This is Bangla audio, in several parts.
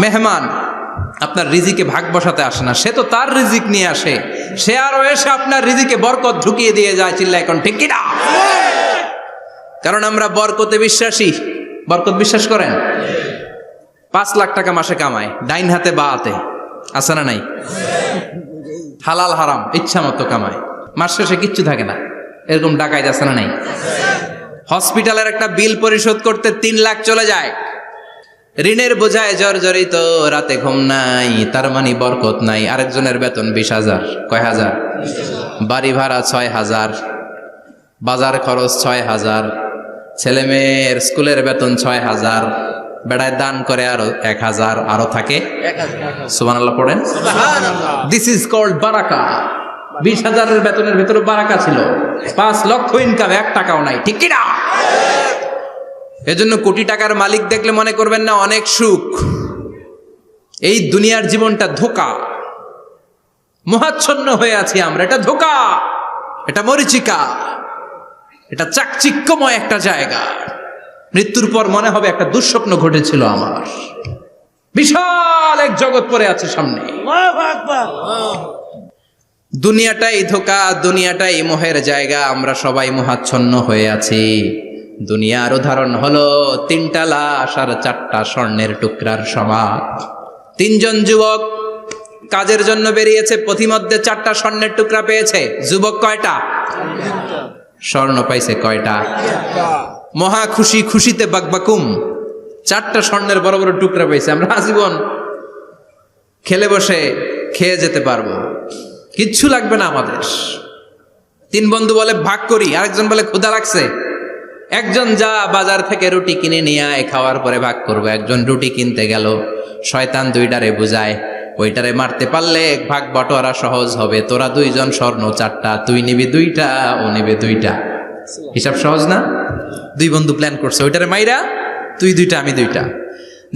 মেহমান আপনার রিজিকে ভাগ বসাতে আসে না, সে তো তার রিজিক নিয়ে আসে, সে আরো এসে আপনার রিজিকে বরকত ঢুকিয়ে দিয়ে যায়। চিল্লা এখন ঠিক কিনা? কারণ আমরা বরকতে বিশ্বাসী। বরকত বিশ্বাস করেন? 5 লাখ টাকা মাসে কামায়, ডাইন হাতে বা হাতে, আছে না নাই? হালাল হারাম ইচ্ছা মতো কামায়, মাস শেষে কিচ্ছু থাকে না, এরকম ডাকাইত আছে না নাই? হসপিটালের একটা বিল পরিশোধ করতে 3 লাখ চলে যায়, ঋণের বোঝায় জর্জরিত, রাতে ঘুম নাই, তার মানে বরকত নাই। আরেকজনের বেতন 20,000, কয় হাজার? বাড়ি ভাড়া 6,000, বাজার খরচ 6,000, ছেলে মেয়ের স্কুলের বেতন 6,000, বেড়ায় দান করে আরো 1,000, আরো থাকে। সুবহানাল্লাহ পড়েন। দিস ইজ কল্ড বারাকা। 20,000-এর বেতনের ভেতরে বারাকা ছিল। 5 লক্ষ ইনকাম, 1 টাকাও নাই, ঠিক কি না? এজন্য কোটি টাকার মালিক দেখলে মনে করবেন না অনেক সুখ। এই দুনিয়ার জীবনটা ধোঁকা, মোহাচ্ছন্ন হয়ে আছি আমরা। এটা ধোঁকা, এটা মরিচিকা, এটা চাকচিক্যময় একটা জায়গা। মৃত্যুর পর মনে হবে একটা দুঃস্বপ্ন ঘটেছিল আমার, বিশাল এক জগৎ পড়ে আছে সামনে। দুনিয়াটাই ধোঁকা, দুনিয়াটাই মোহের জায়গা, আমরা সবাই মোহাচ্ছন্ন হয়ে আছি। দুনিয়ার উদাহরণ হলো 3টা লাশ আর 4টা স্বর্ণের টুকরার সমান। 3 জন যুবক কাজের জন্য বেরিয়েছে, পথিমধ্যে 4টা স্বর্ণের টুকরা পেয়েছে। যুবক কয়টা? স্বর্ণ পাইছে কয়টা? মহা খুশি, খুশিতে বাকবাকুম, 4টা স্বর্ণের বড় বড় টুকরা পেয়েছে। আমরা আজীবন খেলে বসে খেয়ে যেতে পারবো, কিচ্ছু লাগবে না আমাদের। 3 বন্ধু বলে ভাগ করি, আরেকজন বলে ক্ষুধা লাগছে। একজন যা বাজার থেকে রুটি কিনে নিয়ে আয়, খাওয়ার পরে ভাগ করবো। একজন রুটি কিনতে গেল, শয়তান 2টারে বুঝায়, ওইটারে মারতে পারলে ভাগ বটোয়ারা সহজ হবে। তোরা 2 জন স্বর্ণ 4টা, তুই নিবি 2টা, ও নিবে 2টা। হিসাব সহজ না? 2 বন্ধু প্ল্যান করছে, ওইটারে মাইরা তুই 2টা, আমি 2টা।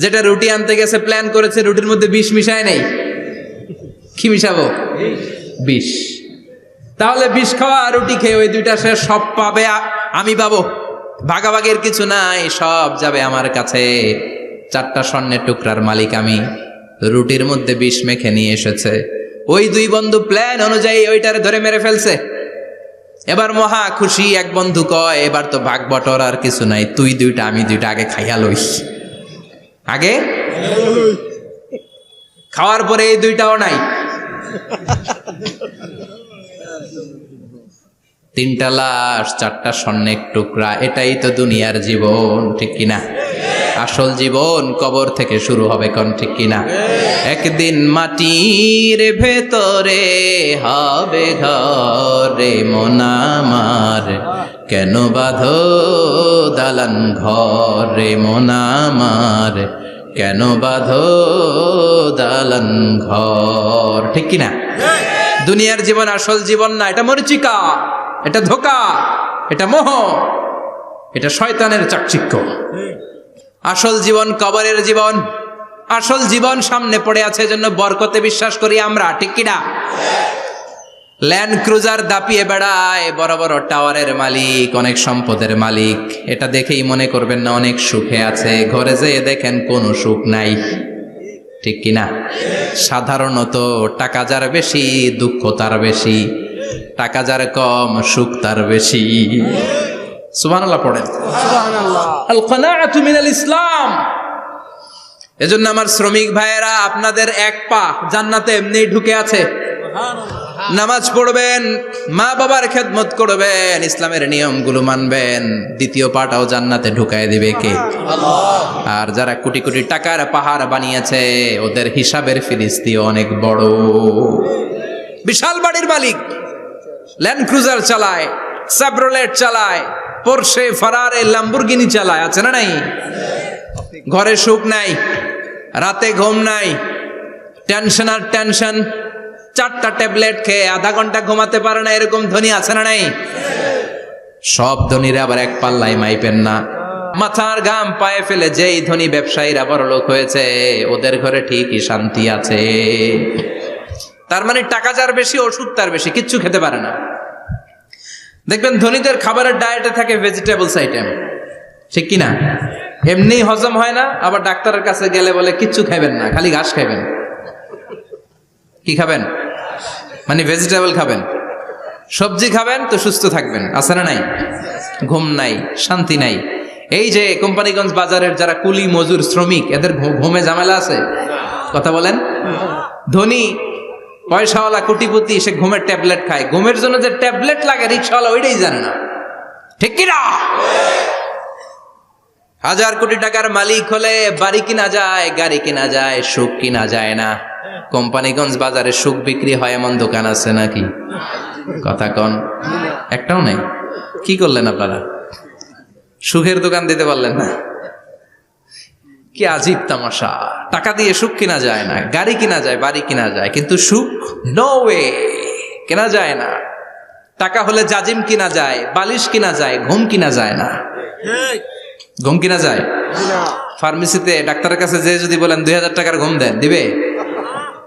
যেটা রুটি আনতে গেছে প্ল্যান করেছে, রুটির মধ্যে বিষ মিশায় নেই। কি মিশাবো? বিষ। তাহলে বিষ খাওয়া রুটি খেয়ে ওই 2টা সে সব পাবে, আমি পাবো। ভাগাভাগের কিছু নাই, সব যাবে আমার কাছে। 4টা স্বর্ণের টুকরার মালিক আমি। রুটির মধ্যে বিষ মেখে নিয়ে এসেছে। ওই 2 বন্ধু প্ল্যান অনুযায়ী ওইটারে ধরে মেরে ফেলছে। এবার মহা খুশি। এক বন্ধু কয়, এবার তো ভাগ বটর আর কিছু নাই, তুই 2টা, আমি 2টা, আগে খাইয়া লই। আগে খাওয়ার পরে এই 2টাও নাই। 3টা লাশ, 4টা স্বর্ণের টুকরা, এটাই তো দুনিয়ার জীবন, ঠিক কিনা? আসল জীবন কবর থেকে শুরু হবে, কোন ঠিক কিনা? একদিন মাটির ভেতরে হবে ঘরে মন আমার, কেন বাঁধো দালান ঘরে মন আমার, কেন বাঁধো দালান ঘর, ঠিক কিনা? দুনিয়ার জীবন আসল জীবন না, এটা মরিচিকা, এটা ধোঁকা, এটা মোহ, এটা শয়তানের চাকচিক্য। আসল জীবন কবরের জীবন। আসল জীবন সামনে পড়ে আছে, এজন্য বরকতে বিশ্বাস করি আমরা, ঠিক কিনা? ল্যান্ড ক্রুজার দাপিয়ে বেড়ায়, বড় বড় টাওয়ারের মালিক, অনেক সম্পদের মালিক। এটা দেখেই মনে করবেন না অনেক সুখে আছে, ঘরে যেয়ে দেখেন কোনো সুখ নাই, ঠিক কিনা? সাধারণত টাকা যার বেশি, দুঃখ তার বেশি, টাকা যার কম, সুখ তার বেশি। সুবহানাল্লাহ পড়েন। আল কানাআতু মিনাল ইসলাম। এজন্য আমার শ্রমিক ভাইয়েরা, আপনাদের 1 পা জান্নাতে এমনি ঢুকে আছে। নামাজ পড়বেন, মা বাবার খেদমত করবেন, ইসলামের নিয়মগুলো মানবেন, 2য় পাটাও জান্নাতে ঢুকায় দিবে কে? আল্লাহ। আর যারা কোটি কোটি টাকার পাহাড় বানিয়েছে, ওদের হিসাবের ফিরিস্তি অনেক বড়। বিশাল বাড়ির মালিক, ল্যান্ড ক্রুজার চালায়, সাবরোলেট চালায়, পোরশে, ফারারে, ল্যাম্বরগিনি চালায়, আছে না নাই? ঘরে সুখ নাই, রাতে ঘুম নাই, টেনশন আর টেনশন। 4টা ট্যাবলেট খেয়ে আধা ঘন্টা ঘুমাতে পারে না, এরকম ধনী আছে না নাই? সব ধনীরা আবার এক পাল্লায় মাইপেন না। মাথার ঘাম পায়ে ফেলে যেই ধনী ব্যবসায়ীরা বড়লোক হয়েছে, ওদের ঘরে ঠিকই শান্তি আছে। তার মানে টাকা যার বেশি, ওষুধ তার বেশি, কিচ্ছু খেতে পারে না। দেখবেন ধনীদের খাবারের ডায়েটে থাকে ভেজিটেবলস আইটেম, ঠিক কিনা? এমনি হজম হয় না, আবার ডাক্তারের কাছে গেলে বলে কিচ্ছু খাবেন না, খালি ঘাস খাবেন। কি খাবেন? মানে ভেজিটেবল খাবেন, সবজি খাবেন তো সুস্থ থাকবেন। আছে না নাই? ঘুম নাই, শান্তি নাই। এই যে কোম্পানিগঞ্জ বাজারের যারা কুলি মজুর শ্রমিক, এদের ঘুমে ঝামেলা আছে? কথা বলেন। ধনী পয়সাওয়ালা কোটিপতি সে ঘুমের ট্যাবলেট খায়, ঘুমের জন্য যে ট্যাবলেট লাগে রিক্সাওয়ালা ওইটাই জানে না। ঠিক কিনা? 1000 কোটি টাকার মালিক হলে বাড়ি কিনা যায়, গাড়ি কিনা যায়, সুখ কিনা যায় না। কোম্পানিগঞ্জ বাজারে সুখ বিক্রি হয় এমন দোকান আছে নাকি? কথা কন, একটাও নেই। কি করলেন আপনারা? সুখের দোকান দিতে পারলেন না? কি আজীব তামাশা। টাকা দিয়ে সুখ কিনা যায় না, গাড়ি কিনা যায়, বাড়ি কিনা যায়, কিন্তু সুখ নো ওয়ে, কেনা যায় না। টাকা হলে জাজিম কিনা যায়, বালিশ কিনা যায়, ঘুম কিনা যায় না। ঘুম কিনা যায়? ফার্মেসিতে ডাক্তারের কাছে যে যদি বলেন 2000 টাকার ঘুম দেন, দিবে?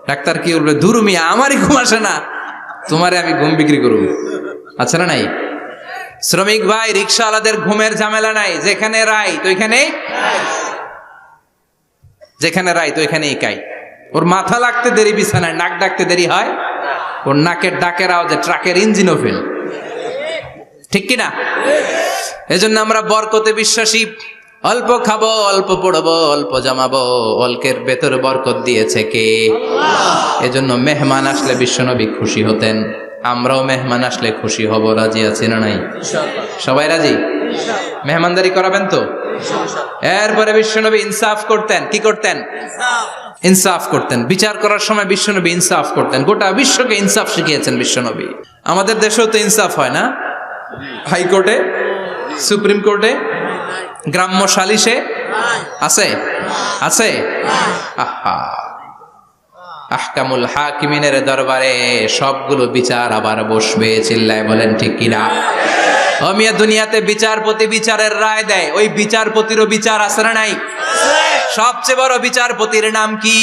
ডাক্তার কি বলবে? দূর মিয়া, আমারই ঘুম আসে না, তোমারে আমি ঘুম বিক্রি করব। আচ্ছা না নাই? শ্রমিক ভাই, রিক্সাওয়ালাদের ঘুমের ঝামেলা নাই। যেখানে রাই তো ওইখানে, যেখানে রাই তো ওইখানেই কাই। ওর মাথা লাগতে দেরি বিছানায়, নাক ডাকতে দেরি হয়, ওর নাকের ডাকের আওয়াজে ট্রাকের ইঞ্জিনও ফেল। ঠিক কিনা? এজন্য আমরা বরকতে বিশ্বাসী। অল্প খাবো, অল্প পড়বো, অল্প জমাবো, অল্পের ভেতর বরকত দিয়েছে কে? এজন্য মেহমান আসলে বিশ্বনবী খুশি হতেন। আমরাও মেহমান আসলে খুশি হব। রাজি আছি না নাই? সবাই রাজি? মেহমানদারি করাবেন তো? এরপরে বিশ্বনবী ইনসাফ করতেন। কি করতেন? ইনসাফ করতেন। বিচার করার সময় বিশ্বনবী ইনসাফ করতেন। গোটা বিশ্বকে ইনসাফ শিখিয়েছেন বিশ্বনবী। আমাদের দেশেও তো ইনসাফ হয় না? হাইকোর্টে, সুপ্রিম কোর্টে, গ্রাম্য সালিশে আছে? আছে? আহা, আহকামুল হাকিমিনের দরবারে সবগুলো বিচার আবার বসবে। চিল্লায় বলেন ঠিক কিনা? ও মিয়া, দুনিয়াতে বিচারপতি বিচারের রায় দেয়, ওই বিচারপতিরও বিচার আছে না নাই? সবচেয়ে বড় বিচারপতির নাম কি?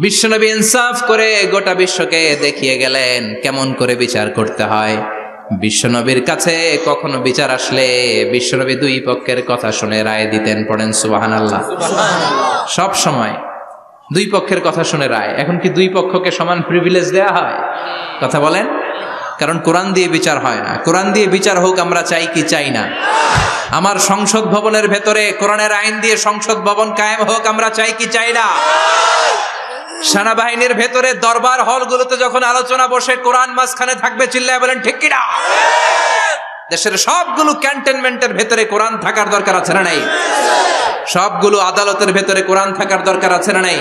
বিশ্বনবী ইনসাফ করে গোটা বিশ্বকে দেখিয়ে গেলেন কেমন করে বিচার করতে হয়। বিশ্বনবীর কাছে কখনো বিচার আসলে বিশ্বনবী দুই পক্ষের কথা শুনে রায় দিতেন। পড়েন সুবহানাল্লাহ। সব সময় দুই পক্ষের কথা শুনে রায়। এখন কি দুই পক্ষকে সমান প্রিভিলেজ দেয়া হয়? কথা বলেন। কারণ কোরআন দিয়ে বিচার হয় না। কোরআন দিয়ে বিচার হোক আমরা চাই কি চাই না? আমার সংসদ ভবনের ভেতরে কোরআনের আইন দিয়ে সংসদ ভবন কায়েম হোক আমরা চাই কি চাই না? সেনাবাহিনীর ভেতরে দরবার হলগুলোতে যখন আলোচনা বসে কোরআন মাঝখানে থাকবে। চিল্লায় বলেন ঠিক কিনা? দেশের সবগুলো ক্যান্টনমেন্টের ভেতরে কোরআন থাকার দরকার আছে না নাই? সবগুলো আদালতের ভেতরে কোরআন থাকার দরকার আছে না নাই?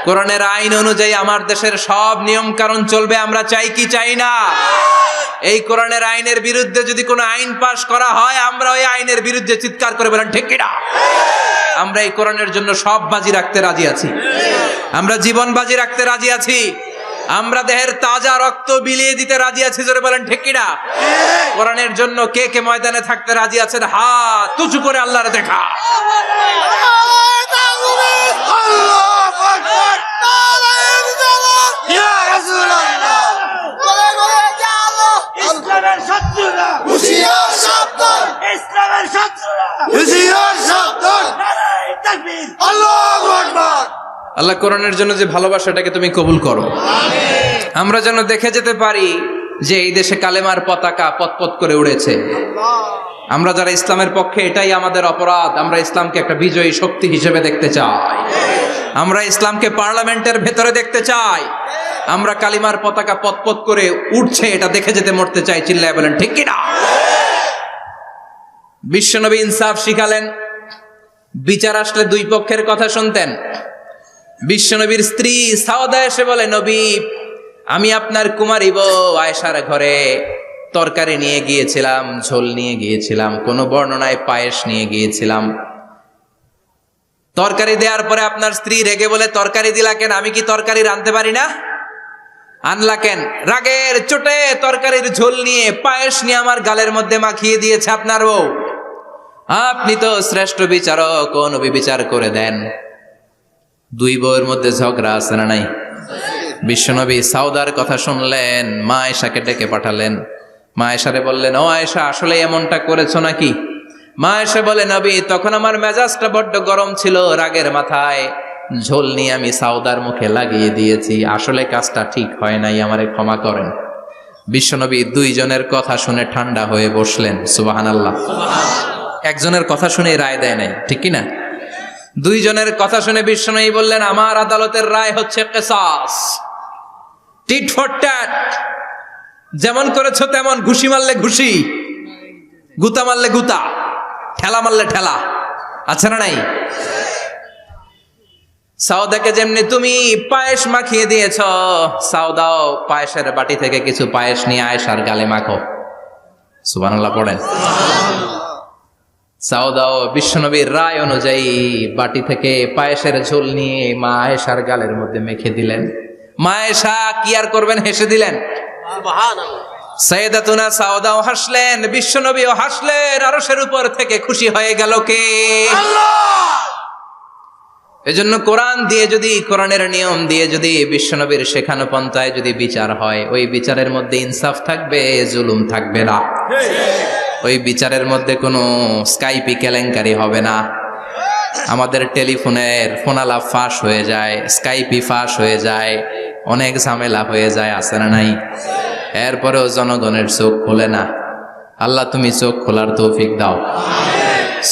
কোরআনের আইন অনুযায়ী আমার দেশের সব নিয়ম কানুন চলবে আমরা চাই কি চাই না? এই কোরআনের আইনের বিরুদ্ধে যদি কোনো আইন পাশ করা হয় আমরা ওই আইনের বিরুদ্ধে চিৎকার করে বলেন ঠিক কিনা? আমরা এই কোরআনের জন্য সব বাজি রাখতে রাজি আছি। আমরা জীবন বাজি রাখতে রাজি আছি। আমরা দেহের তাজা রক্ত বিলিয়ে দিতে রাজি আছি। জোরে বলেন ঠিক কিনা? কোরআনের জন্য কে কে ময়দানে থাকতে রাজি আছেন? হাত উঁচু করে আল্লাহর দেখা। ইসলামের শত্রুরা হুঁশিয়ার সাবধান, ইসলামের শত্রুরা হুঁশিয়ার সাবধান। নারায়ে তাকবীর, আল্লাহু আকবার। আল্লাহ কোরআনের জন্য যে ভালোবাসাটাকে তুমি কবুল করো। আমিন। আমরা যেন দেখে যেতে পারি যে এই দেশে কালেমার পতাকা পতপত করে উড়েছে। আমরা যারা ইসলামের পক্ষে, এটাই আমাদের অপরাধ। আমরা ইসলামকে একটা বিজয়ী শক্তি হিসেবে দেখতে চাই। আমরা ইসলামকে পার্লামেন্টের ভেতরে দেখতে চাই। আমরা কালিমার পতাকা পতপত করে উঠছে এটা দেখে যেতে মরতে চাই। চিল্লায় বলেন ঠিক কিনা? বিশ্বনবী ইনসাফ শিখালেন। বিচার আসলে দুই পক্ষের কথা শুনতেন। বিশ্বনবীর স্ত্রী সাওদা এসে বলে, নবী, আমি আপনার কুমারী বউ আয়েশার ঘরে তরকারি নিয়ে গিয়েছিলাম, ঝোল নিয়ে গিয়েছিলাম, কোন বর্ণনায় পায়েস নিয়ে গিয়েছিলাম। তরকারি দেওয়ার পরে আপনার স্ত্রী রেগে বলে, তরকারি দিলা কেন? আমি কি তরকারি রাঁধতে পারি না? আনলা কেন? রাগের চোটে তরকারির ঝোল নিয়ে পায়েস নিয়ে আমার গালের মধ্যে মাখিয়ে দিয়েছে আপনার বউ। আপনি তো শ্রেষ্ঠ বিচারক, ও নবী বিচার করে দেন। দুই বউয়ের মধ্যে ঝগড়া আছে না নাই? বিশ্বনবী সাউদার কথা শুনলেন, মা আয়েশাকে ডেকে পাঠালেন। মা আয়েশারে বললেন, ও আয়েশা, আসলে এমনটা করেছো নাকি? মা আয়েশা বলে, নবী, তখন আমার মেজাজটা বড্ড গরম ছিল, রাগের মাথায় ঝোল নিয়ে আমি সাউদার মুখে লাগিয়ে দিয়েছি, আসলে কাজটা ঠিক হয় নাই, আমারে ক্ষমা করেন। বিশ্বনবী দুইজনের কথা শুনে ঠান্ডা হয়ে বসলেন। সুবহানাল্লাহ। একজনের কথা শুনে রায় দেয় নাই, ঠিক কি না? দুইজনের কথা শুনে বিশ্বনবী বললেন, আমার আদালতের রায় হচ্ছে কিসাস, টিট ফর ট্যাট। যেমন করেছো তেমন, ঘুষি মারলে ঘুষি, গুতা মারলে গুতা, ঠেলা মারলে ঠেলা, আছে না নাই? সাউদাকে যেমনি তুমি পায়েস মাখিয়ে দিয়েছ, সাউদাও পায়েসের বাটি থেকে কিছু পায়েস নিয়ে আয়েশার গালে মাখো। সুবহানাল্লাহ পড়েন। সাউদাও বিশ্বনবীর রায় অনুযায়ী বাটি থেকে পায়েসের ঝোল নিয়ে মা আয়েশার গালের মধ্যে মেখে দিলেন। মা আয়েশা কি আর করবেন, হেসে দিলেন। সাইয়েদাতুনা সাউদাও হাসলেন, বিশ্বনবীও হাসলেন। আরশের উপর থেকে খুশি হয়ে গেল কে? এজন্য কোরআন দিয়ে যদি, কোরআনের নিয়ম দিয়ে যদি, বিশ্বনবীর শেখানো পন্থায় যদি বিচার হয়, ওই বিচারের মধ্যে ইনসাফ থাকবে, জুলুম থাকবে না। ওই বিচারের মধ্যে কোনো স্কাইপি কেলেঙ্কারি হবে না। আমাদের টেলিফোনের ফোনালাপ ফাঁস হয়ে যায়, স্কাইপি ফাঁস হয়ে যায়, অনেক ঝামেলা হয়ে যায়, আছে না নাই? এরপরেও জনগণের চোখ খোলে না। আল্লাহ তুমি চোখ খোলার তৌফিক দাও,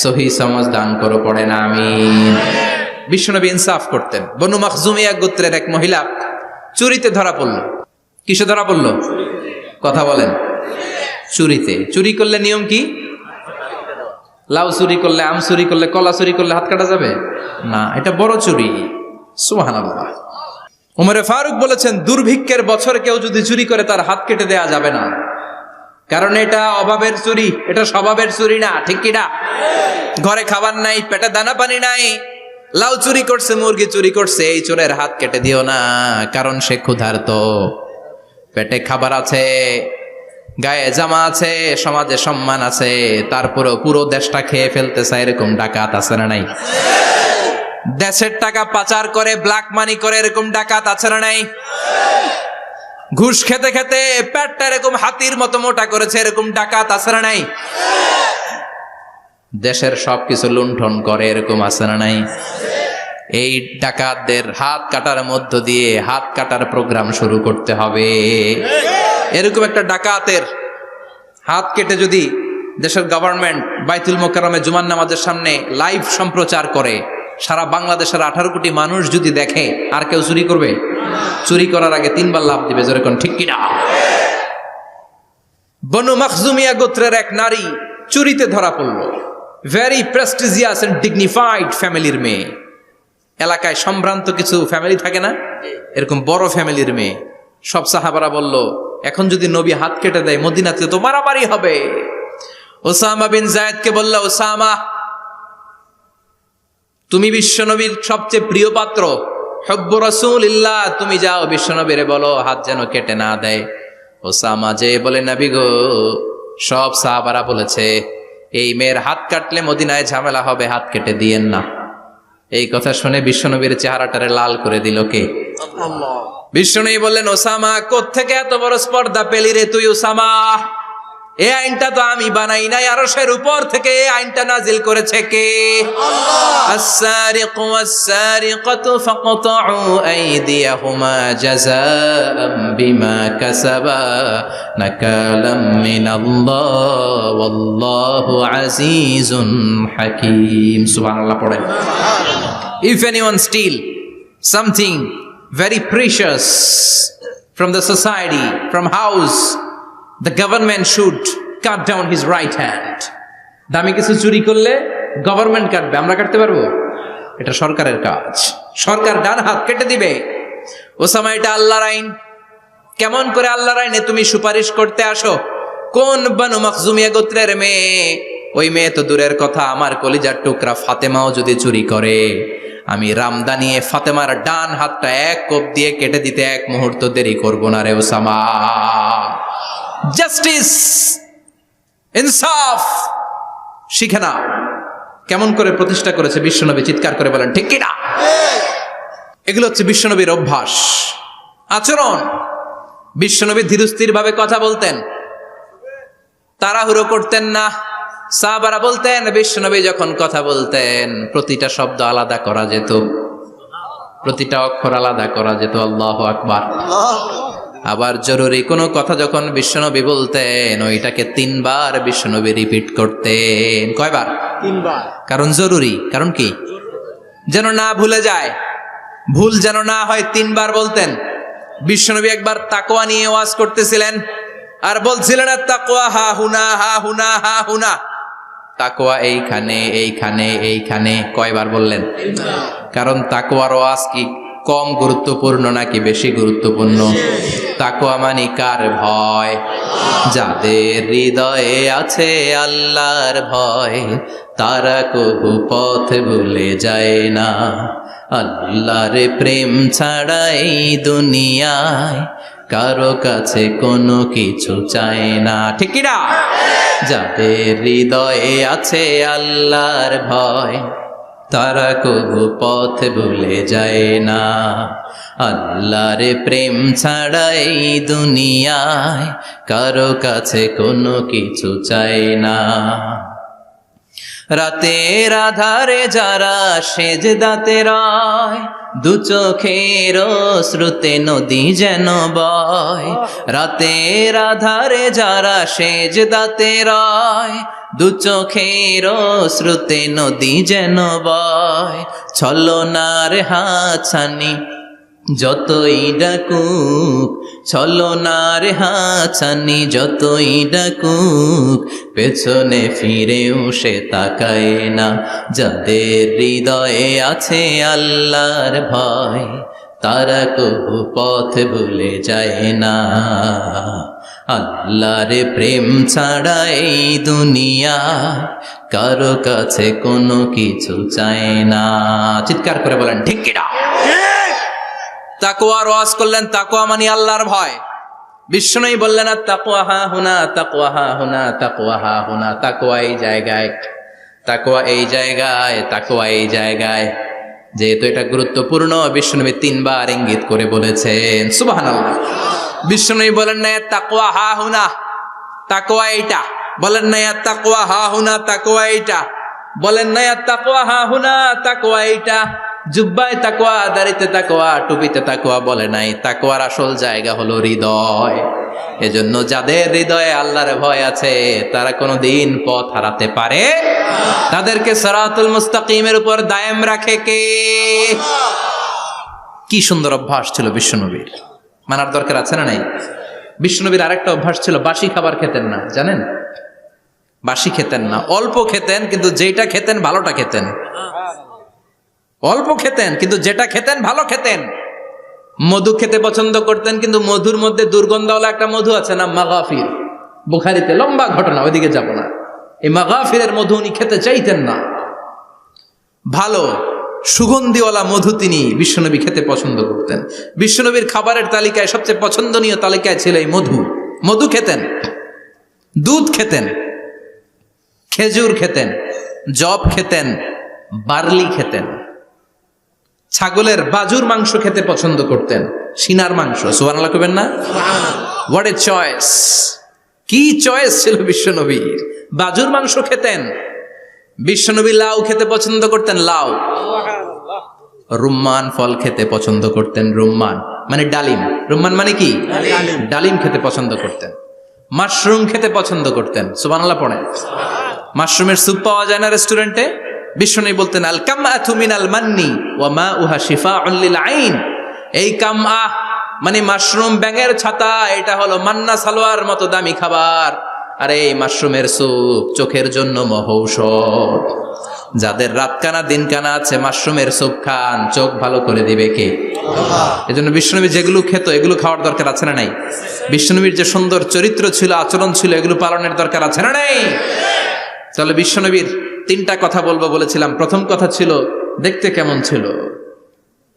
সহি সমাজ দান করো, পড়ে না আমিন। বিশ্বনবী ইনসাফ করতেন। বনু মাখজুমিয়া গোত্রের এক মহিলা চুরিতে ধরা পড়ল। কিসে ধরা পড়ল? কথা বলেন। চুরিতে। চুরি করলে নিয়ম কি? লাউ চুরি করলে, আম চুরি করলে, কলা চুরি করলে হাত কাটা যাবে না, এটা বড় চুরি। সুবহানাল্লাহ। উমরে ফারুক বলেছেন, দুর্ভিক্ষের বছর কেউ যদি চুরি করে তার হাত কেটে দেয়া যাবে না, কারণ এটা অভাবের চুরি, এটা স্বভাবের চুরি না, ঠিক কি না? ঘরে খাবার নাই, পেটে দানা পানি নাই, লাউ চুরি করছে, মুরগি চুরি করছে, এই চোরের হাত কেটে দিও না, কারণ সে ক্ষুধার্ত, পেটে খাবার আছে, গায়ে জামা আছে, সমাজে সম্মান আছে, তারপরেও পুরো দেশটা খেয়ে ফেলতে চায়, এরকম ডাকাত আছে না নাই? দেশের টাকা পাচার করে, ব্ল্যাক মানি করে, এরকম ডাকাত আছে না নাই? ঘুষ খেতে খেতে পেটটা এরকম হাতির মতো মোটা করেছে, এরকম ডাকাত আছে না নাই? দেশের সবকিছু লুণ্ঠন করে, এরকম আছে না নাই? এই ডাকাতদের হাত কাটার মধ্য দিয়ে হাত কাটার প্রোগ্রাম শুরু করতে হবে। এরকম একটা ডাকাতের হাত কেটে যদি দেশের গভর্নমেন্ট বাইতুল মোকাররমে জুমার নামাজের সামনে লাইভ সম্প্রচার করে, সারা বাংলাদেশের 18 কোটি মানুষ যদি দেখে, আর কেউ চুরি করবে? চুরি করার আগে 3 বার লাফ দিবে, যেরকম, ঠিক কিনা? বনু মাখজুমিয়া গোত্রের এক নারী চুরিতে ধরা পড়ল। ভেরি প্রেস্টিজিয়াস এন্ড ডিগনিফাইড ফ্যামিলির মেয়ে। এলাকায় সম্ভ্রান্ত কিছু ফ্যামিলি থাকে না, এরকম বড় ফ্যামিলির মেয়ে। সব সাহাবারা বলল, এখন যদি নবী হাত কেটে দেয়, মদিনাতে তো মারামারি হবে। ওসামা বিন যায়েদকে বলল, ওসামা, তুমি বিশ্বনবীর সবচেয়ে প্রিয় পাত্র, হুব্বু রাসূলিল্লাহ, তুমি যাও বিশ্বনবীরে বলো হাত যেন কেটে না দেয়। ওসামা যে বলে, নবী গো, সব সাহাবারা বলেছে এই মেয়ের হাত কাটলে মদিনায় ঝামেলা হবে, হাত কেটে দিয়েন না। এই কথা শুনে বিশ্বনবীর চেহারাটারে লাল করে দিল কে? বিশ্বনবী বললেন, ওসামা, কোত্থেকে এত বড় স্পর্ধা পেলি রে তুই ওসামা? এই আইনটা তো আমি বানাই নাই, আরশের উপর থেকে এই আইনটা নাজিল করেছে কে? আস-সারিকু ওয়াস-সারিকাতু ফাকতাউ আইদিয়াহুমা জাযাআম বিমা কাসাবা নাকালাম মিনাল্লাহ ওয়াল্লাহু আজিজুন হাকীম। সুবহানাল্লাহ পড়েন। If anyone steal something very precious from the society, from house, the government should cut down his right hand. দামি কিছু চুরি করলে গভর্নমেন্ট কাটবে, আমরা কাটতে পারবো? এটা সরকারের কাজ, সরকার ডান হাত কেটে দিবে। ওসামা, এটা আল্লাহর আইন। কেমন করে আল্লাহর আইনে তুমি সুপারিশ করতে আসো? কোন বনু মাখজুমিয়া গোত্রের মেয়ে? ওই মেয়ে তো দূরের কথা, আমার কলিজার টুকরা ফাতেমাও যদি চুরি করে, আমি রামদা নিয়ে ফাতেমার ডান হাতটা এক কোপ দিয়ে কেটে দিতে এক মুহূর্ত দেরি করব না রে ওসামা। জাস্টিস, ইনসাফ শিখে নাও। কেমন করে প্রতিষ্ঠা করেছে বিশ্বনবী, চিৎকার করে বলেন, ঠিক কি না? এগুলো হচ্ছে বিশ্বনবীর অভ্যাস, আচরণ। বিশ্বনবী ধীরস্থির ভাবে কথা বলতেন, তাড়াহুড়ো করতেন না। সাহাবারা বলতেন বিশ্বনবী যখন কথা বলতেন প্রতিটা শব্দ আলাদা করা যেত, প্রতিটা অক্ষর আলাদা করা যেত। আল্লাহু আকবার। আবার জরুরি কোনো কথা যখন বিশ্বনবী বলতেন ওইটাকে 3 বার বিশ্বনবী রিপিট করতেন। কয়বার? 3 বার। কারণ জরুরি। কারণ কি? যেন না ভুলে যায়, ভুল যেন না হয় 3 বার বলতেন। বিশ্বনবী একবার তাকওয়া নিয়ে ওয়াজ করতেছিলেন আর বলছিলেন তাকওয়া হা হুনা হা হুনা হা হুনা, তাকওয়া এইখানে এইখানে এইখানে। কয়বার বললেন? কারণ তাকওয়ার ওয়াজ কি কম গুরুত্বপূর্ণ নাকি বেশি গুরুত্বপূর্ণ? তাকওয়া মানে কার ভয়? যাদের হৃদয়ে আছে আল্লাহর ভয় তারা কবু পথ ভুলে যায় না। আল্লাহর প্রেম ছাড়া এই দুনিয়ায় কারো কাছে কোনো কিছু চায় না। ঠিক কি না? যাদের হৃদয়ে আছে আল্লাহর ভয় তারা কবু পথ ভুলে যায় না। আল্লাহর প্রেম ছাড়া এই দুনিয়ায় কারো কাছে কোনো কিছু চায় না। রাতের আধারে যারা সেজদাতে রয় দু চোখের শ্রুতে নদী যেন বয়। রাতের আধারে যারা সেজদাতে রয় দু চোখের শ্রুতে নদী যেন বয়। ছলনার হাতছানি যতই ডাকুক, ছলনার হাতছানি যতই ডাকুক পেছনে ফিরেও সে তাকায় না। যাদের হৃদয়ে আছে আল্লাহর ভয় তারা কবু পথ ভুলে যায় না। আল্লাহর প্রেম ছাড়া এই দুনিয়া কারো কাছে কোনো কিছু চায় না। চিৎকার করে বলেন ঠিক কি না? তাকওয়ার ওয়াজ করলেন, তাকওয়া মানে আল্লাহর ভয়। বিষ্ণুই বললেন তাকওয়া হা হুনা, তাকওয়া হা হুনা, তাকওয়া হা হুনা। তাকওয়া এই জায়গায়, তাকওয়া এই জায়গায়, তাকওয়া এই জায়গায়। যেহেতু এটা গুরুত্বপূর্ণ বিষ্ণুনবী 3 বার ইঙ্গিত করে বলেছেন। সুবহানাল্লাহ। বিষ্ণুই বলেন না তাকওয়া হা হুনা, তাকওয়া এইটা। বলেন না তাকওয়া হা হুনা, তাকওয়া এইটা। বলেন না তাকওয়া হা হুনা, তাকওয়া এইটা। জুব্বায় তাকওয়া, দাড়িতে তাকওয়া, টুপিতে তাকওয়া বলে নাই। তাকওয়ার আসল জায়গা হলো হৃদয়। এজন্য যাদের হৃদয়ে আল্লাহর ভয় আছে তারা কোনোদিন পথ হারাতে পারে, তাদেরকে সিরাতুল মুস্তাকিমের উপর দায়েম রাখে কে? কি সুন্দর অভ্যাস ছিল বিশ্বনবীর, মানার দরকার আছে না নাই? বিশ্বনবীর আরেকটা অভ্যাস ছিল, বাসি খাবার খেতেন না। জানেন? বাসি খেতেন না, অল্প খেতেন, কিন্তু যেটা খেতেন ভালোটা খেতেন। অল্প খেতেন কিন্তু যেটা খেতেন ভালো খেতেন। মধু খেতে পছন্দ করতেন, কিন্তু মধুর মধ্যে দুর্গন্ধওয়ালা একটা মধু আছে না, মাগাফির। বুখারীতে লম্বা ঘটনা, ওইদিকে যাব না। এই মাগাফিরের মধু উনি খেতে চাইতেন না। ভালো সুগন্ধিওয়ালা মধু তিনি বিশ্বনবী খেতে পছন্দ করতেন। বিশ্বনবীর খাবারের তালিকায় সবচেয়ে পছন্দনীয় তালিকায় ছিল এই মধু। মধু খেতেন, দুধ খেতেন, খেজুর খেতেন, জব খেতেন, বার্লি খেতেন, ছাগলের বাজুর মাংস খেতে পছন্দ করতেন, সিনার মাংস। সুবহানাল্লাহ কইবেন না? What a choice! কি চয়েস ছিল বিশ্বনবীর! বাজুর মাংস খেতেন। বিশ্বনবী লাউ খেতে পছন্দ করতেন, লাউ। রুম্মান ফল খেতে পছন্দ করতেন, রুম্মান মানে ডালিম। রুম্মান মানে কি? ডালিম খেতে পছন্দ করতেন। মাশরুম খেতে পছন্দ করতেন। সুবহানাল্লাহ পড়েন। মাশরুমের স্যুপ পাওয়া যায় না রেস্টুরেন্টে? বিষ্ণু বলতেন আল কামআতু মিনাল মান্নি ওয়া মাউহা শিফাউন লিল আইন। এই কামআ মানে মাশরুম, ব্যাঙের ছাতা, এটা হলো মান্না সালোয়ার মতো দামি খাবার। আর এই মাশরুমের স্যুপ চোখের জন্য মহৌষধ। যাদের রাতকানা দিনকানা আছে মাশরুমের স্যুপ খান, চোখ ভালো করে দিবে কে? এজন্য বিশ্বনবী যেগুলো খেত এগুলো খাওয়ার দরকার আছে না নাই? বিশ্বনবীর যে সুন্দর চরিত্র ছিল, আচরণ ছিল, এগুলো পালনের দরকার আছে না নাই? তাহলে বিশ্বনবীর 3টা কথা বলবো বলেছিলাম। প্রথম কথা ছিল দেখতে কেমন ছিল।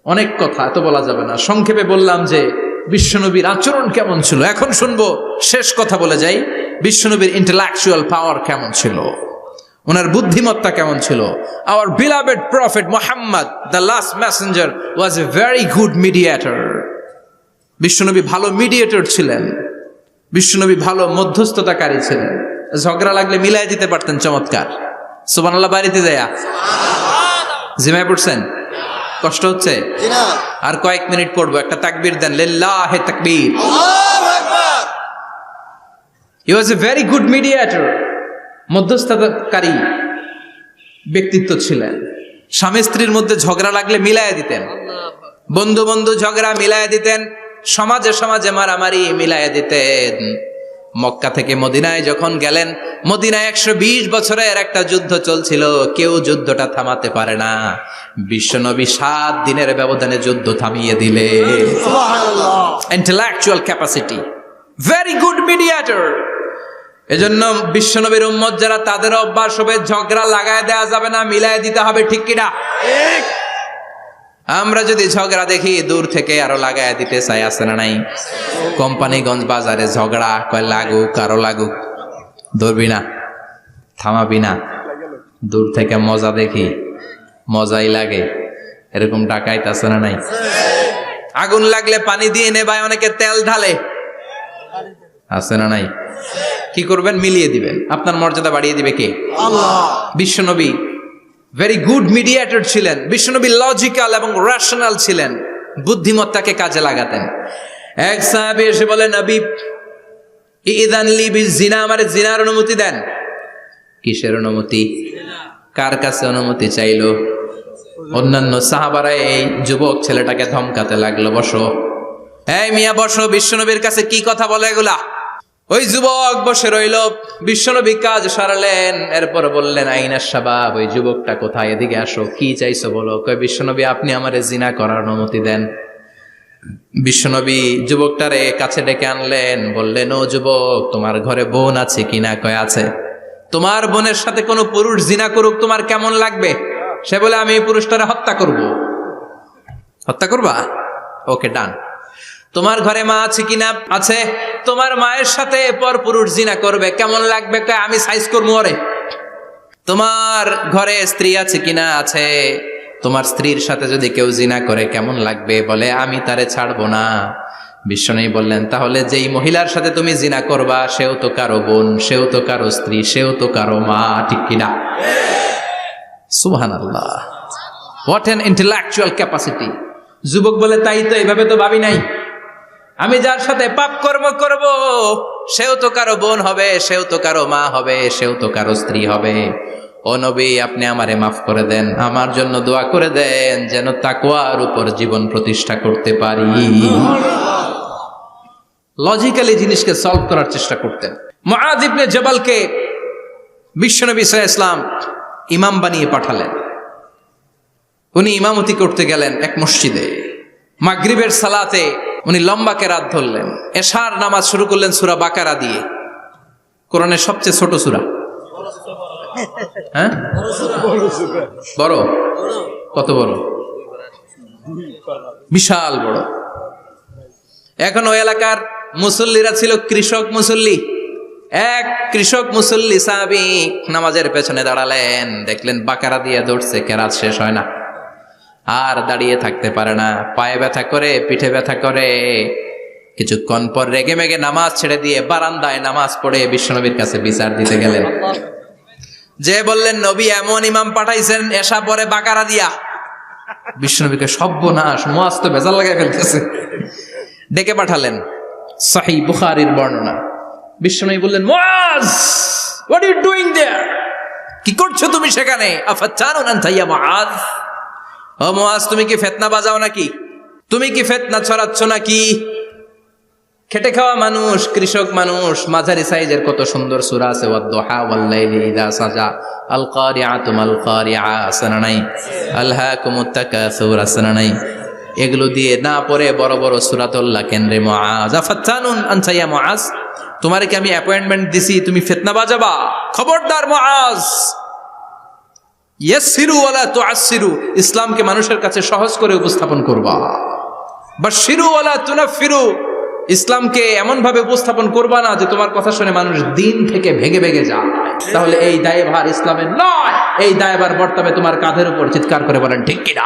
অনেক কথা, এত বলা যাবে না, সংক্ষেপে বললাম যে বিশ্বনবীর আচরণ কেমন ছিল। এখন শুনবো, শেষ কথা বলে যাই, বিশ্বনবীর ইন্টেলেকচুয়াল পাওয়ার কেমন ছিল, ওনার বুদ্ধিমত্তা কেমন ছিল। Hour beloved prophet Muhammad, the last Messenger, was a very good mediator. বিশ্বনবী ভালো মিডিয়েটর ছিলেন, বিশ্বনবী ভালো মধ্যস্থতাকারী ছিলেন। ঝগড়া লাগলে মিলাই দিতে পারতেন, চমৎকার। সুবহানাল্লাহ বাড়িতে যায়া জিমায় পড়ছেন? কষ্ট হচ্ছে? আর কয়েক মিনিট পড়বো, একটা তাকবীর দেন, লিল্লাহি তাকবীর। হি ওয়াজ এ ভেরি গুড মিডিয়েটর, মধ্যস্থতাকারী ব্যক্তিত্ব ছিলেন। স্বামী স্ত্রীর মধ্যে ঝগড়া লাগলে মিলাইয়া দিতেন, বন্ধু বন্ধু ঝগড়া মিলাইয়া দিতেন, সমাজে সমাজে মারামারি মিলাইয়া দিতেন। মক্কা থেকে মদিনায় যখন গেলেন, মদিনায় 120 বছরের একটা যুদ্ধ চলছিল, কেউ যুদ্ধটা থামাতে পারে না। বিশ্বনবী 7 দিনের ব্যবধানে যুদ্ধ থামিয়ে দিলে। Intellectual capacity, very good mediator. এজন্য বিশ্বনবীর উম্মত যারা, তাদের অভ্যাস হবে ঝগড়া লাগায় দেওয়া যাবে না, মিলায় দিতে হবে, ঠিক কিনা? আমরা যদি ঝগড়া দেখি দূর থেকে আরো লাগায় দিতে চাই, আছে না নাই? কোম্পানিগঞ্জ বাজারে ঝগড়া, কয় লাগুক আরো লাগুক, ধরবি না, থামাবি না, দূর থেকে মজা দেখি, মজাই লাগে, এরকম ডাকাইত আছে না নাই? আগুন লাগলে পানি দিয়ে নেবায়, অনেকে তেল ঢালে, আছে না নাই? কি করবেন? মিলিয়ে দিবেন। আপনার মর্যাদা বাড়িয়ে দিবে কে? আল্লাহ। বিশ্বনবী ভেরি গুড মিডিয়েটর ছিলেন। বিশ্বনবী লজিক্যাল এবং রেশনাল ছিলেন, বুদ্ধিমত্তাকে কাজে লাগাতেন। এক সাহাবী এসে বলে, নবী ইযান লি বিজিনা, আমারে জিনার অনুমতি দেন। কিসের অনুমতি? কার কাছে অনুমতি চাইলো? অন্যান্য সাহাবারা এই যুবক ছেলেটাকে ধমকাতে লাগলো, বসো, এই মিয়া বসো, বিশ্বনবীর কাছে কি কথা বলে এগুলা? ওই যুবক বসে রইল। বিশ্বনবী কাজ সারালেন, এরপর বললেন, আইনাস শাবাব, ওই যুবকটা কোথায়, এদিকে আসো, কি চাইছো বলো। কয়, বিশ্বনবী আপনি আমারে জিনা করার অনুমতি দেন। বিশ্বনবী যুবকটারে কাছে ডেকে আনলেন, বললেন, ও যুবক, তোমার ঘরে বোন আছে কিনা? কয় আছে। তোমার বোনের সাথে কোনো পুরুষ জিনা করুক, তোমার কেমন লাগবে? সে বলে, আমি এই পুরুষটারে হত্যা করব। হত্যা করবা? ওকে, ডান। তোমার ঘরে মা আছে কিনা? আছে। তোমার মায়ের সাথে পর পুরুষ জিনা করবে, কেমন লাগবে? কয়, আমি সাইজ করবো ওরে। তোমার ঘরে স্ত্রী আছে কিনা? আছে। তোমার স্ত্রীর সাথে যদি কেউ জিনা করে কেমন লাগবে? বলে, আমি তারে ছাড়বো না। বিশ্বনবী বললেন, তাহলে যেই মহিলার সাথে তুমি জিনা করবা, সেও তো কারো বোন, সেও তো কারো স্ত্রী, সেও তো কারো মা, ঠিক কিনা? সুবহানাল্লাহ, হোয়াট অ্যান ইন্টেলেকচুয়াল ক্যাপাসিটি। যুবক বলে, তাই তো, এইভাবে তো ভাবি নাই। আমি যার সাথে পাপ কর্ম করব, সেও তো কারো বোন হবে, সেও তো কারো মা হবে, সেও তো কারো স্ত্রী হবে। ও নবী, আপনি আমারে মাফ করে দেন, আমার জন্য দোয়া করে দেন, যেন তাকওয়ার উপর জীবন প্রতিষ্ঠা করতে পারি। লজিক্যালি জিনিসকে সলভ করার চেষ্টা করতেন। মুআয ইবনে জাবালকে বিশ্বনবী সাল্লাল্লাহু আলাইহি ওয়াসাল্লাম ইমাম বানিয়ে পাঠালেন। উনি ইমামতি করতে গেলেন এক মসজিদে। মাগরিবের সালাতে উনি লম্বা কেরাত ধরলেন। এশার নামাজ শুরু করলেন সূরা বাকারা দিয়ে, কোরআনের সবচেয়ে ছোট সূরা। হ্যাঁ, বড়? কত বড়? বিশাল বড়। এখন ওই এলাকার মুসল্লিরা ছিল কৃষক মুসল্লি। এক কৃষক মুসল্লি সাহাবী নামাজের পেছনে দাঁড়ালেন, দেখলেন বাকারা দিয়ে দৌড়ছে, কেরাত শেষ হয় না, আর দাঁড়িয়ে থাকতে পারে না, পায়ে ব্যথা করে, পিঠে ব্যথা করে। কিছুক্ষণ পর রেগে মেগে নামাজ ছেড়ে দিয়ে বারান্দায় নামাজ পড়ে বিশ্বনবীর কাছে বিচার দিতে গেলেন। যে বললেন, নবী এমন ইমাম পাঠাইছেন এশা পরে বাকারা দিয়া। বিশ্বনবীকে সর্বনাশ, মুআয তো ভেজাল লাগাই ফেলতেছে। ডেকে পাঠালেন, সহিহ বুখারীর বর্ণনা। বিশ্বনবী বললেন, মুআয, হোয়াট আর ইউ ডুইং দেয়ার? কি করছো তুমি সেখানে? আফাতানুন আনতা ইয়া মুআয, ও মুআয, তুমি কি ফিতনা বাজাও নাকি? তুমি কি ফিতনা ছড়াচ্ছ নাকি? খেটে খাওয়া মানুষ, কৃষক মানুষ, মাঝারি সাইজের কত সুন্দর সূরা আছে, ওয়াদ-দুহা ওয়াল-লাইলি ইযা সাজা, আল কারিআতু মাল কারিআ, আসনা নাই, আলহাকুমুত তাকাসুর, আসনা নাই। এগুলো দিয়ে না পড়ে বড় বড় সূরাতুল্লাহ কেন্দ্রে মুআয, আফাতানুন আনতা ইয়া মুআয, তোমারে কি আমি অ্যাপয়েন্টমেন্ট দিছি তুমি ফিতনা বাজাবা? খবরদার মুআয, ইয়াসসিরু ওয়ালা তুআসসিরু, ইসলামকে মানুষের কাছে সহজ করে উপস্থাপন করবা। বাশশিরু ওয়ালা তুনাফফিরু, ইসলামকে এমন ভাবে উপস্থাপন করবা না যে তোমার কথা শুনে মানুষ দিন থেকে ভেগে ভেগে যায়। তাহলে এই দায়ভার ইসলামের নয়, এই দায়ভার বর্তাবে তোমার কাঁধের উপর। চিৎকার করে বলেন ঠিক কিনা?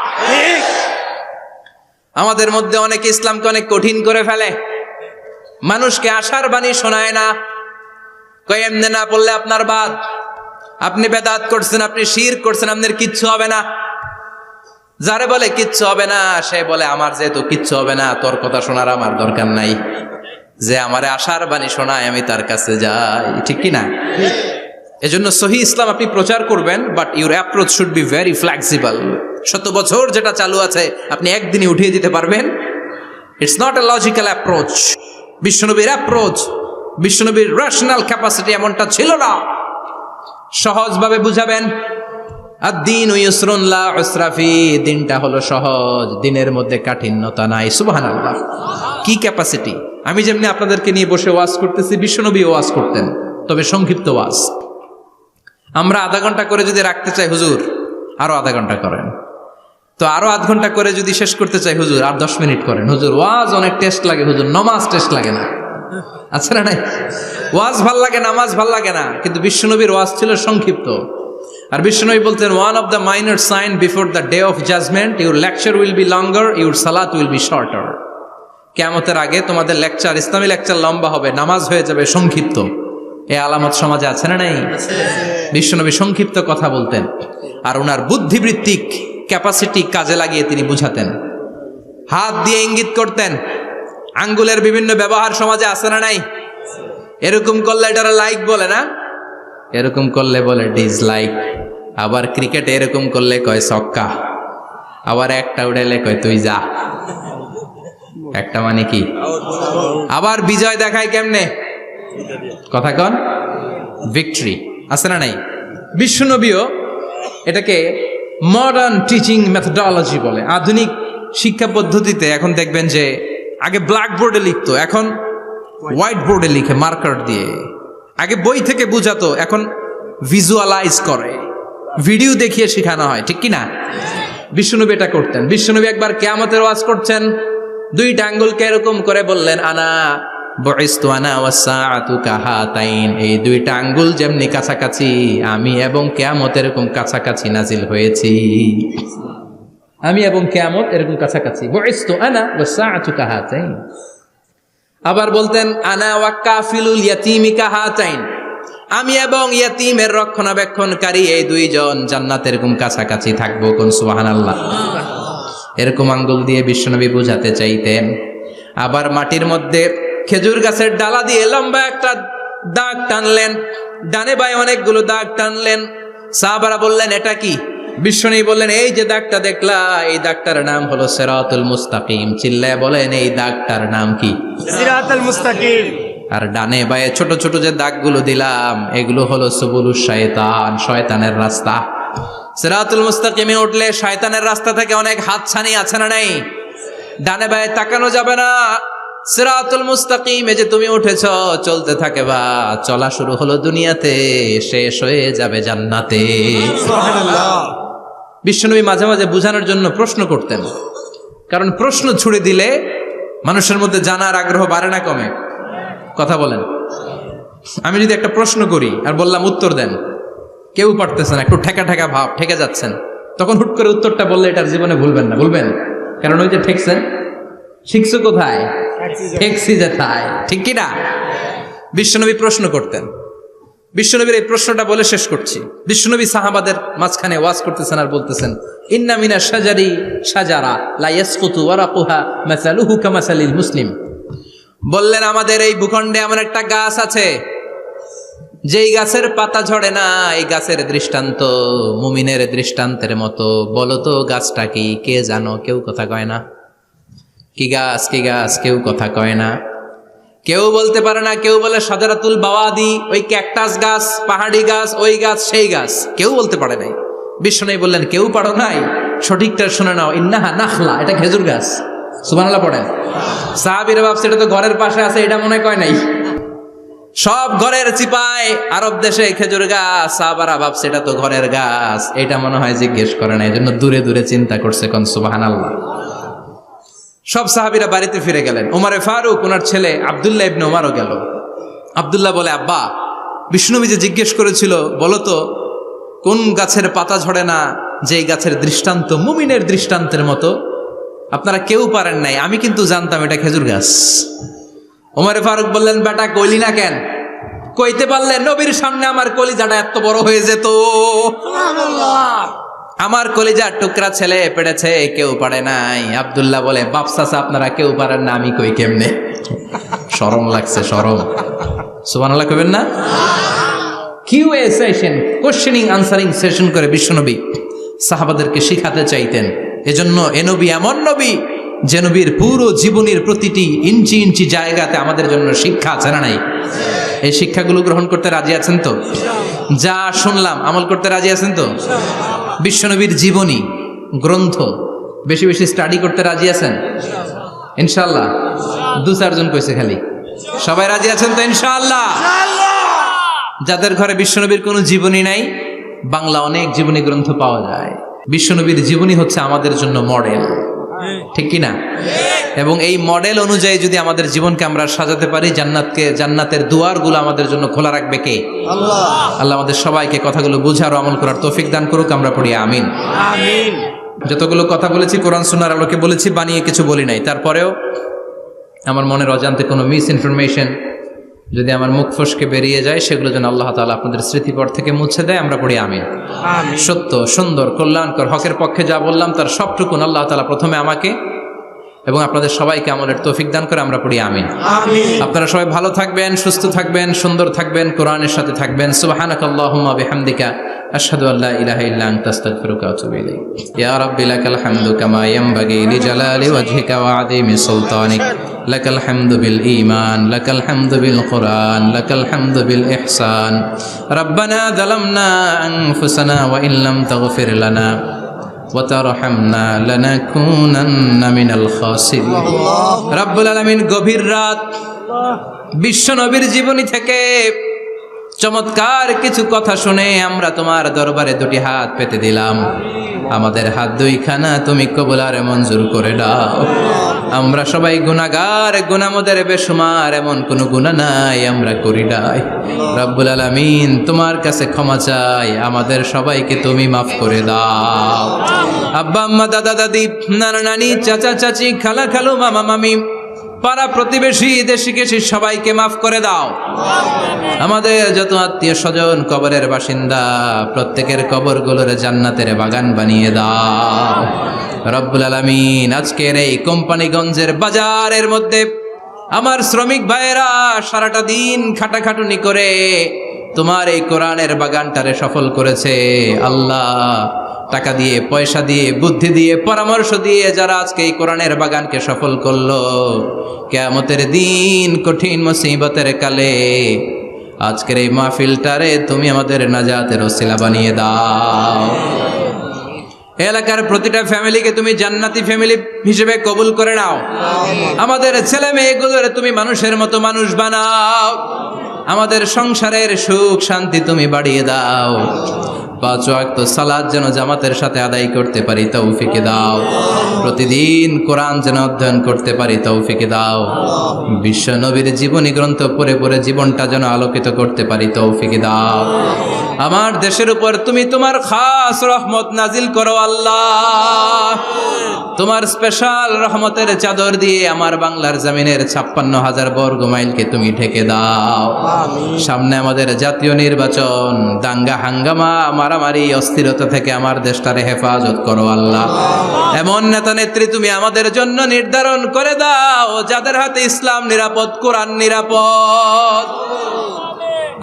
আমাদের মধ্যে অনেকে ইসলামকে অনেক কঠিন করে ফেলে, মানুষকে আশার বাণী শোনায় না, কই এমনি না পড়লে আপনার বাদ, আপনি বেদাত করছেন, আপনি শিরক করছেন, আপনার কিচ্ছু হবে না। যারে বলে কিচ্ছু হবে না, সে বলে আমার যেহেতু কিচ্ছু হবে না, তোর কথা শোনার আমার দরকার নাই। যে আমারে আশার বাণী শোনায় আমি তার কাছে যাই, ঠিক কি না? এজন্য সহি ইসলাম আপনি প্রচার করবেন, but your approach should be very flexible. 100 বছর যেটা চালু আছে আপনি একদিনে উঠিয়ে দিতে পারবেন? It's not a logical approach. বিশ্বনবীর অ্যাপ্রোচ, বিশ্বনবীর রেশনাল ক্যাপাসিটি এমনটা ছিল না। সহজভাবে বুঝাবেন। আদ-দীন ইউসরুন লা উসরা ফি, দিনটা হলো সহজ, দিনের মধ্যে কাঠিন্যতা নাই। সুবহানাল্লাহ, কি ক্যাপাসিটি! আমি যেমনি আপনাদেরকে নিয়ে বসে ওয়াজ করতেছি, বিশ্বনবী ওয়াজ করতেন, তবে সংক্ষিপ্ত ওয়াজ। আমরা আধা ঘন্টা করে যদি রাখতে চাই, হুজুর আরো আধা ঘন্টা করেন। তো আরো আধ ঘন্টা করে যদি শেষ করতে চাই, হুজুর আর 10 মিনিট করেন। হুজুর ওয়াজ অনেক টেস্ট লাগে, হুজুর নামাজ টেস্ট লাগে না। আচ্ছা না নাই? ওয়াজ ভাল লাগে, নামাজ ভাল লাগে না, কিন্তু বিশ্বনবীর ওয়াজ ছিল সংক্ষিপ্ত। আর বিশ্বনবী বলতেন, one of the minor sign before the day of judgement, your lecture will be longer, your সালাত উইল বি শর্টার। কিয়ামতের আগে তোমাদের লেকচার, ইসলামী লেকচার লম্বা হবে, নামাজ হয়ে যাবে সংক্ষিপ্ত। এই আলামত সমাজে আছে না নাই? বিশ্বনবী সংক্ষিপ্ত কথা বলতেন, আর ওনার বুদ্ধিবৃত্তিক ক্যাপাসিটি কাজে লাগিয়ে তিনি বুঝাতেন। হাত দিয়ে ইঙ্গিত করতেন, আঙ্গুলের বিভিন্ন ব্যবহার সমাজে আছে না নাই? এরকম করলে এটারা লাইক বলে না, এরকম করলে বলে ডিসলাইক। আবার ক্রিকেটে এরকম করলে কয় ছক্কা, আবার একটা উড়াইলে কয় তুই যা। একটা মানে কি? আবার বিজয় দেখায় কেমনে? কথা কন, ভিক্টরি। আছে না নাই? বিশ্বনবীও এটাকে মডার্ন টিচিং মেথডোলজি বলে। আধুনিক শিক্ষা পদ্ধতিতে এখন দেখবেন যে আগে ব্ল্যাক বোর্ডে লিখতো, এখন হোয়াইট বোর্ডে লিখে মার্কার দিয়ে। আগে বই থেকে বুঝাতো, এখন ভিজুয়ালাইজ করে, ভিডিও দেখিয়ে শেখানো হয়, ঠিক কি না? বিশ্বনবী এটা করতেন। বিশ্বনবী একবার কিয়ামতের ওয়াজ করছেন, 2টা আঙ্গুলকে এরকম করে বললেন, আনা বুইসতু আনা ওয়াসসাআতু কাহাতাইন। এই 2টা আঙ্গুল যেমনি কাছাকাছি, আমি এবং কিয়ামত এরকম কাছাকাছি নাজিল হয়েছি। আমি এবং কিয়ামত এরকম কাছাকাছি। বুইসতু আনা ওয়াসসাআতু কাহাতাইন। আবার বলতেন, আনা ওয়া কাফিলুল ইয়াতীমি কাহাতাইন। আমি এবং ইয়াতীমের রক্ষণাবেক্ষণকারী এই 2 জন জান্নাতে এরকম কাছাকাছি থাকবো। কোন সুবহানাল্লাহ। এরকম আঙ্গুল দিয়ে বিশ্বনবী বুঝাতে চাইতেন। আবার মাটির মধ্যে খেজুর গাছের ডালা দিয়ে লম্বা একটা দাগ টানলেন, ডানে বায়ে অনেকগুলো দাগ টানলেন। সাহাবারা বললেন, এটা কি? বিশ্বনবী বললেন, এই যে দাগটা দেখলা, এই দাগটার নাম হলো সিরাতুল মুস্তাকিম। চিল্লায় বলেন, এই দাগটার নাম কি? সিরাতুল মুস্তাকিম। আর ডানে বায়ে ছোট ছোট যে দাগগুলো দিলাম, এগুলো হলো সুবুলুশ শয়তান, শয়তানের রাস্তা। সিরাতুল মুস্তাকিমে উঠলে শয়তানের রাস্তা থেকে অনেক হাতছানি আছে না নাই? ডানে বায়ে তাকানো যাবে না। সিরাতুল মুস্তাকিমে যে তুমি উঠেছ, চলতে থাকে বা চলা শুরু হলো দুনিয়াতে, শেষ হয়ে যাবে জান্নাতে। সুবহানাল্লাহ। বিশ্বনবী মাঝে মাঝে বুঝানোর জন্য প্রশ্ন করতেন, কারণ প্রশ্ন ছুড়ে দিলে মানুষের মধ্যে জানার আগ্রহ বাড়ে না কমে? কথা বলেন। আমি যদি একটা প্রশ্ন করি আর বললাম উত্তর দেন, কেউ পারতেছেন, একটু ঠেকা ঠেকা ভাব, ঠেকে যাচ্ছেন, তখন হুট করে উত্তরটা বললে এটার জীবনে ভুলবেন না, বলবেন। কারণ ওই যে ঠেকছেন, শিখছো কোথায়? ঠেকছি যেথায়, ঠিক কি না? বিশ্বনবী প্রশ্ন করতেন। বিশ্বনবীর এই প্রশ্নটা বলে শেষ করছি। বিশ্বনবী সাহাবাদের মাঝখানে ওয়াজ করতেছেন আর বলতেছেন, ইন্না মিনা শাজারি শাজারা লা ইয়াসকুতু ওয়ারাকুহা মাসালুহু কামাসালিল মুসলিম। বললেন, আমাদের এই ভূখণ্ডে এমন একটা গাছ আছে, যেই গাছের পাতা ঝরে না। এই গাছের দৃষ্টান্ত মুমিনের দৃষ্টান্তের মতো। বলো তো গাছটা কি? কে জানো? কেউ কথা কয় না। কি গাছ? কি গাছ? কেউ কথা কয় না, কেউ বলতে পারে না। কেউ বলে শাজারাতুল বাওয়াদি, ওই ক্যাকটাস গাছ, পাহাড়ি গাছ, ওই গাছ, সেই গাছ। কেউ বলতে পারে নাই। বিশ্বনবী বললেন, কেউ পারো নাই? সঠিকটা শুনে নাও, ইন্নাহা নাখলা, এটা খেজুর গাছ। সুবহানাল্লাহ পড়েন। সাহাবীরা ভাবছে এটা তো ঘরের পাশে আছে, এটা মনে কয় নাই। সব ঘরের চিপায় আরব দেশে খেজুর গাছ, সাহাবারা ভাবছে এটা তো ঘরের গাছ, এটা মনে হয় জিজ্ঞেস করে না, এই জন্য দূরে দূরে চিন্তা করছে। কোন সুবহানাল্লাহ। সব সাহাবীরা বাড়িতে ফিরে গেলেন। ওমরে ফারুক, ওনার ছেলে আব্দুল্লাহ ইবনে ওমরও গেল। আব্দুল্লাহ বলে, আব্বা, বিষ্ণুনবী যে জিজ্ঞেস করেছিল, বলো তো কোন গাছের পাতা ঝরে না, যে গাছের দৃষ্টান্ত মুমিনের দৃষ্টান্তের মতো? আপনারা কেউ পারেন নাই, আমি কিন্তু জানতাম এটা খেজুর গাছ। ওমরে ফারুক বললেন, বেটা কইলি না কেন? কইতে পারলে নবীর সামনে আমার কলিজাটা এত বড় হয়ে যেত। আমার কলিজার টুকরা ছেলে পেড়েছে, কেউ পারে নাই। আব্দুল্লাহ বলে, বাপ চাচা আপনারা কেউ পারেন না, আমি কই কেমনে? শরম লাগছে, শরম। সুবহানাল্লাহ কইবেন না? QA session, questioning answering session করে বিশ্বনবী সাহাবাদেরকে শিখাতে চাইতেন। এজন্য এ নবী এমন নবী যে নবীর পুরো জীবনের প্রতিটি ইঞ্চি ইঞ্চি জায়গাতে আমাদের জন্য শিক্ষা আছে না নাই? এই শিক্ষাগুলো গ্রহণ করতে রাজি আছেন তো? যা শুনলাম আমল করতে রাজি আছেন তো? বিশ্বনবীর জীবনী গ্রন্থ বেশি বেশি স্টাডি করতে রাজি আছেন ইনশাআল্লাহ? 2-4 জন কইছে খালি। সবাই রাজি আছেন তো ইনশাআল্লাহ? যাদের ঘরে বিশ্বনবীর কোনো জীবনী নাই, বাংলা অনেক জীবনী গ্রন্থ পাওয়া যায়। বিশ্বনবীর জীবনী হচ্ছে আমাদের জন্য মডেল, ঠিক কি না? এবং এই মডেল অনুযায়ী যদি আমাদের জীবনকে আমরা সাজাতে পারি, জান্নাতের দুয়ারগুলো আমাদের জন্য খোলা রাখবে কে? আল্লাহ। আল্লাহ আমাদের সবাইকে কথাগুলো বুঝার ও আমল করার তৌফিক দান করুক। আমরা পড়ি আমিন। আমিন। যতগুলো কথা বলেছি কোরআন সুন্নাহর আলোকে বলেছি, বানিয়ে কিছু বলি নাই। তারপরেও আমার মনের অজান্তে কোনো মিস ইনফরমেশন যদি আমার মুখ ফসকে বেরিয়ে যায়, সেগুলো যেন আল্লাহ তাআলা আপনাদের স্মৃতিপট থেকে মুছে দেয়। আমরা পড়ি আমিন। সত্য, সুন্দর, কল্যাণকর, হকের পক্ষে যা বললাম তার সবটুকুন আল্লাহ তাআলা প্রথমে আমাকে এবং আপনাদের সবাইকে আমলের তৌফিক দান করে। আমরা পড়ি আমিন। আপনারা সবাই ভালো থাকবেন, সুস্থ থাকবেন, সুন্দর থাকবেন, কোরআনের সাথে থাকবেন। সুবহানাকাল্লাহুম্মা বিহামদিকা আশহাদু আল্লা ইলাহা ইল্লা আনতা আস্তাগফিরুকা ওয়া আতুবু ইলাইক। ইয়া রাব্বি লাকাল হামদু কামা ইয়ানবাগি লিজালালি ওয়াজহিকা ওয়া আযীমি সুলতানিক। লাকাল হামদু বিল ঈমান, লাকাল হামদু বিল কুরআন, লাকাল হামদু বিল ইহসান। রব্বানা যালামনা আনফুসানা ওয়া ইল্লাম তাগফির লানা ওয়াতারহামনা লানাকুনান্না মিনাল খাসিরিন। রব্বুল আলামিন গভীর রাত বিশ্ব নবীর জীবনী থেকে চমৎকার কিছু কথা শুনে আমরা তোমার দরবারে দুটি হাত পেতে দিলাম। আমাদের হাত দুইখানা তুমি কবুল আর মঞ্জুর করে দাও। আমরা সবাই গুনাহগার, গুনাহমদের বেশুমার, এমন কোনো গুনাহ নাই আমরা করি নাই। রব্বুল আলামিন তোমার কাছে ক্ষমা চাই, আমাদের সবাইকে তুমি মাফ করে দাও। আব্বা আম্মা, দাদা দাদি, নানা নানি, চাচা চাচি, খালা খালু, মামা মামি, পাড়া প্রতিবেশী, দেশি কেশি সবাইকে মাফ করে দাও। আমাদের যত আত্মীয় স্বজন কবরের বাসিন্দা, প্রত্যেকের কবরগুলোর জান্নাতের বাগান বানিয়ে দাও। রব্বুল আলামিন আজকের এই কোম্পানিগঞ্জের বাজারের মধ্যে আমার শ্রমিক ভাইয়েরা সারাটা দিন খাটাখাটুনি করে তোমার এই কোরআনের বাগানটারে সফল করেছে। আল্লাহ, টাকা দিয়ে, পয়সা দিয়ে, বুদ্ধি দিয়ে, পরামর্শ দিয়ে যারা আজকে এই কোরআনের বাগানকে সফল করলো, কিয়ামতের দিন কঠিন মুসিবতের কালে আজকের এই মাহফিলটারে তুমি আমাদের নাজাতের ওসিলা বানিয়ে দাও। এলাকার প্রতিটা ফ্যামিলিকে তুমি জান্নাতি ফ্যামিলি হিসেবে কবুল করে নাও। আমাদের ছেলে মেয়েগুলোরে তুমি মানুষের মতো মানুষ বানাও। আমাদের সংসারের সুখ শান্তি তুমি বাড়িয়ে দাও। 5 ওয়াক্ত সালাত যেন জামাতের সাথে আদায় করতে পারি তৌফিক দাও। প্রতিদিন কোরআন যেন অধ্যয়ন করতে পারি তৌফিক দাও। বিশ্ব নবীর জীবনী গ্রন্থ পড়ে পড়ে জীবনটা যেন আলোকিত করতে পারি তৌফিক দাও। আমার দেশের উপর তুমি তোমার খাস রহমত নাজিল করো আল্লাহ। তোমার স্পেশাল রহমতের চাদর দিয়ে আমার বাংলার জমিনের 56,000 বর্গ মাইলকে তুমি ঢেকে দাও। সামনে আমাদের জাতীয় নির্বাচন, দাঙ্গা হাঙ্গামা, মারামারি, অস্থিরতা থেকে আমার দেশটারে হেফাজত করো আল্লাহ। এমন নেতা নেত্রী তুমি আমাদের জন্য নির্ধারণ করে দাও যাদের হাতে ইসলাম নিরাপদ, কোরআন নিরাপদ।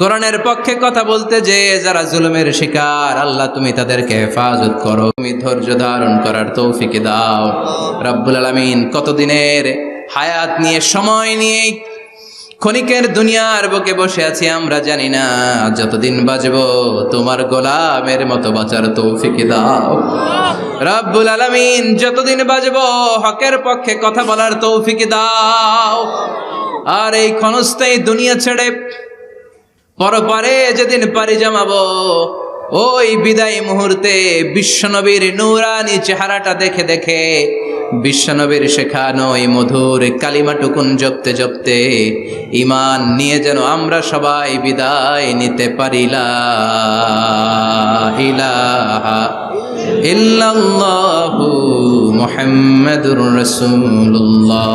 কোরআনের পক্ষে কথা বলতে যে যারা জুলুমের শিকার, আল্লাহ তুমি তাদেরকে হেফাজত করো। তুমি ধৈর্য ধারণ করার তৌফিক দাও। রব্বুল আলামিন কতদিনের হায়াত নিয়ে, সময় নিয়ে ক্ষণিকের দুনিয়ার বুকে বসে আছি আমরা জানি না। যতদিন বাঁচবো তোমার গোলামের মতো বাঁচার তৌফিক দাও। রব্বুল আলামিন যতদিন বাঁচবো হকের পক্ষে কথা বলার তৌফিক দাও। আর এই ক্ষণস্থায়ী দুনিয়া ছেড়ে পরপারে যেদিন পাড়ি জমাবো, ওই বিদায় মুহূর্তে বিশ্বনবীর নূরানি চেহারাটা দেখে দেখে, বিশ্বনবীর শেখানো এই মধুর কালিমাটুকুন জপতে জপতে ঈমান নিয়ে যেন আমরা সবাই বিদায় নিতে পারি। লা ইলাহা ইল্লাল্লাহু মুহাম্মাদুর রাসূলুল্লাহ।